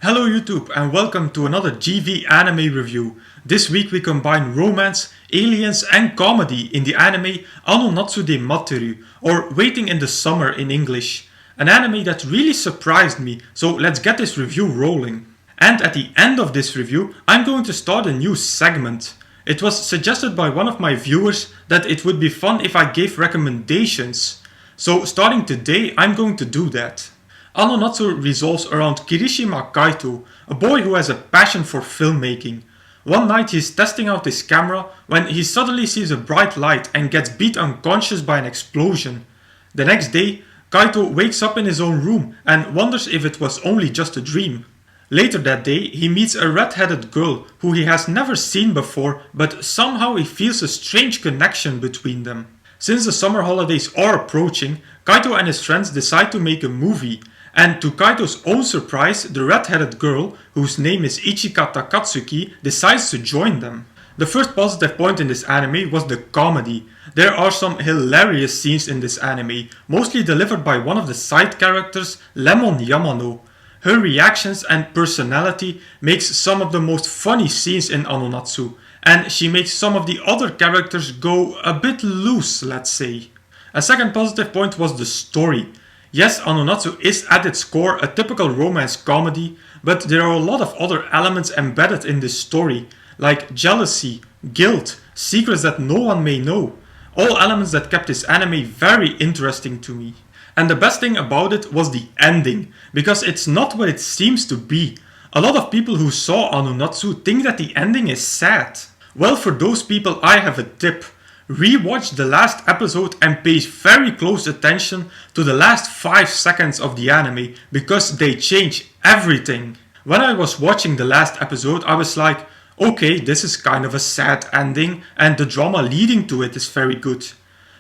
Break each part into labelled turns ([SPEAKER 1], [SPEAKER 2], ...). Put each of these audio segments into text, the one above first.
[SPEAKER 1] Hello YouTube and welcome to another GV anime review. This week we combine romance, aliens and comedy in the anime Ano Natsu de Matteru, or Waiting in the Summer in English. An anime that really surprised me, so let's get this review rolling. And at the end of this review I'm going to start a new segment. It was suggested by one of my viewers that it would be fun if I gave recommendations. So starting today I'm going to do that. Ano Natsu revolves around Kirishima Kaito, a boy who has a passion for filmmaking. One night he's testing out his camera when he suddenly sees a bright light and gets beat unconscious by an explosion. The next day, Kaito wakes up in his own room and wonders if it was only just a dream. Later that day, he meets a red-headed girl who he has never seen before, but somehow he feels a strange connection between them. Since the summer holidays are approaching, Kaito and his friends decide to make a movie. And to Kaito's own surprise, the red-headed girl, whose name is Ichika Takatsuki, decides to join them. The first positive point in this anime was the comedy. There are some hilarious scenes in this anime, mostly delivered by one of the side characters, Lemon Yamano. Her reactions and personality makes some of the most funny scenes in Ano Natsu, and she makes some of the other characters go a bit loose, let's say. A second positive point was the story. Yes, Ano Natsu is at its core a typical romance comedy, but there are a lot of other elements embedded in this story, like jealousy, guilt, secrets that no one may know. All elements that kept this anime very interesting to me. And the best thing about it was the ending, because it's not what it seems to be. A lot of people who saw Ano Natsu think that the ending is sad. Well, for those people I have a tip. Rewatch the last episode and pay very close attention to the last 5 seconds of the anime, because they change everything. When I was watching the last episode I was like, okay, this is kind of a sad ending and the drama leading to it is very good.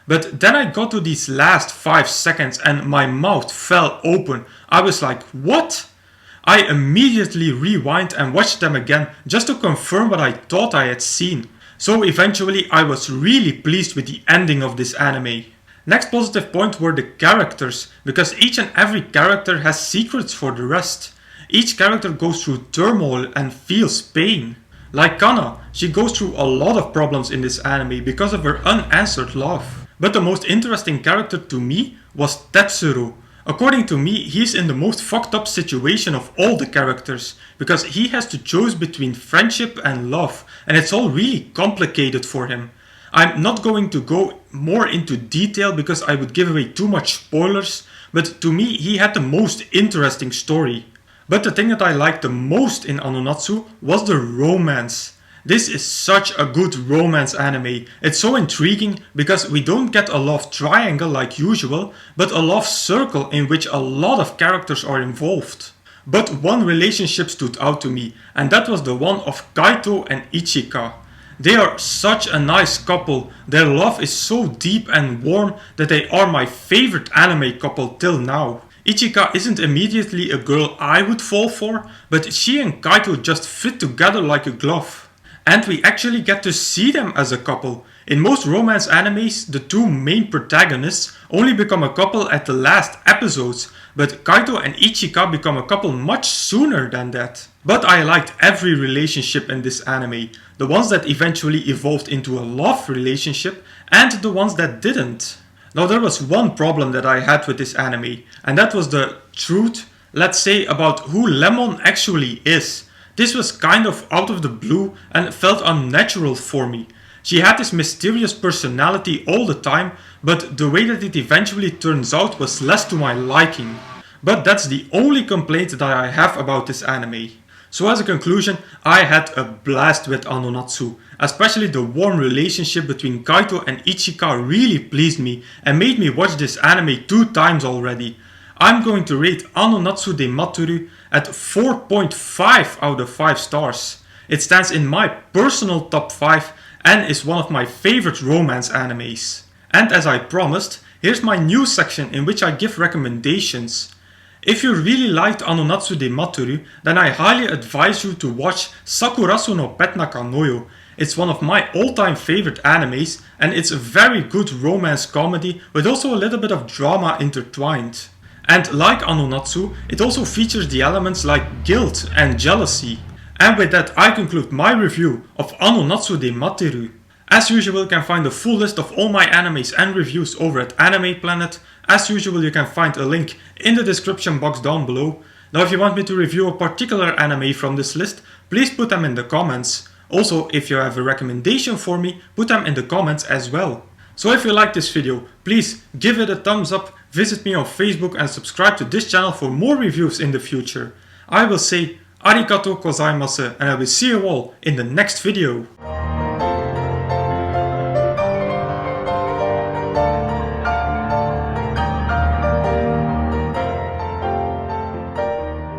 [SPEAKER 1] But then I got to these last 5 seconds and my mouth fell open. I was like, what? I immediately rewind and watched them again just to confirm what I thought I had seen. So eventually I was really pleased with the ending of this anime. Next positive point were the characters, because each and every character has secrets for the rest. Each character goes through turmoil and feels pain. Like Kana, she goes through a lot of problems in this anime because of her unanswered love. But the most interesting character to me was Tetsuro. According to me, he's in the most fucked up situation of all the characters, because he has to choose between friendship and love, and it's all really complicated for him. I'm not going to go more into detail because I would give away too much spoilers, but to me he had the most interesting story. But the thing that I liked the most in Ano Natsu was the romance. This is such a good romance anime. It's so intriguing because we don't get a love triangle like usual, but a love circle in which a lot of characters are involved. But one relationship stood out to me, and that was the one of Kaito and Ichika. They are such a nice couple. Their love is so deep and warm that they are my favorite anime couple till now. Ichika isn't immediately a girl I would fall for, but she and Kaito just fit together like a glove. And we actually get to see them as a couple. In most romance animes, the two main protagonists only become a couple at the last episodes, but Kaito and Ichika become a couple much sooner than that. But I liked every relationship in this anime, the ones that eventually evolved into a love relationship and the ones that didn't. Now there was one problem that I had with this anime, and that was the truth, let's say, about who Lemon actually is. This was kind of out of the blue and felt unnatural for me. She had this mysterious personality all the time, but the way that it eventually turns out was less to my liking. But that's the only complaint that I have about this anime. So as a conclusion, I had a blast with Ano Natsu. Especially the warm relationship between Kaito and Ichika really pleased me and made me watch this anime 2 times already. I'm going to rate Ano Natsu de Matteru at 4.5 out of 5 stars. It stands in my personal top 5 and is one of my favorite romance animes. And as I promised, here's my news section in which I give recommendations. If you really liked Ano Natsu de Matteru, then I highly advise you to watch Sakurasu no Pet Nakanoyo. It's one of my all-time favorite animes and it's a very good romance comedy with also a little bit of drama intertwined. And like Ano Natsu, it also features the elements like guilt and jealousy. And with that, I conclude my review of Ano Natsu de Matteru. As usual, you can find the full list of all my animes and reviews over at Anime Planet. As usual, you can find a link in the description box down below. Now, if you want me to review a particular anime from this list, please put them in the comments. Also, if you have a recommendation for me, put them in the comments as well. So if you like this video, please give it a thumbs up, visit me on Facebook and subscribe to this channel for more reviews in the future. I will say arigato gozaimasu and I will see you all in the next video.